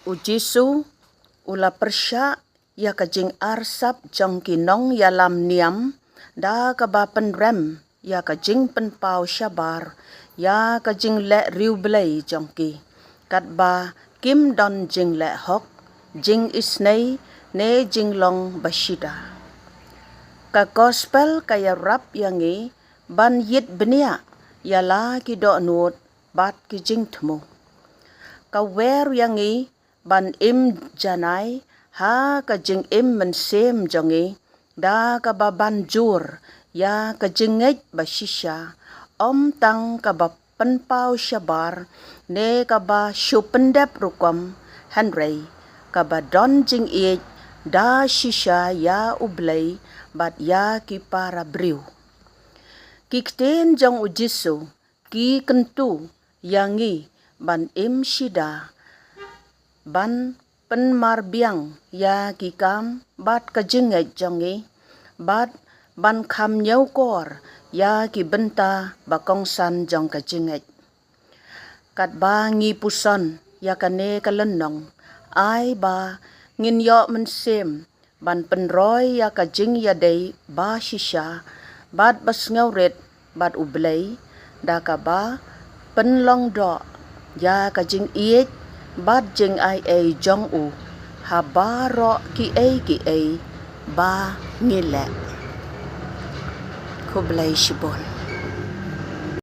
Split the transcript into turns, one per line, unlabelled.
Ujisu ula persya ya kajing arsap jong kinong ya lam niam da kaba penrem ya kajing penpau syabar ya kajing le riu belai jong ki kat ba kim don jing le hok jing isnei ne jing long bashida ka gospel kaya rap yangi ban yit benia ya la ki do nuot bat ki jing tmu ka wer yangi ban im janai ha ka jing im mensem jongi da ka ba banjur ya ka jingej bashisha om tang ka ba penpau syabar ne ka ba syupendep rukom henry ka ba don jing iej da shisha ya ublay bat ya ki para briu ki kten jong ujisu ki kentu yangi ban im shida ban penmarbiang ya kikam bat kajingej jongi bat ban kham nyau kor ya ki benta bakongsan jong kajingej kat ba ngi puson ya kane kalenong ai ba ngin yo mensem ban penroy ya kajing ya dei ba shisha bat bas ngauret bat ublay da ka ba penlong do ya kajing iej bat jing ai ai jong u ha ba ro ki ai ba ngile ko blay shibon.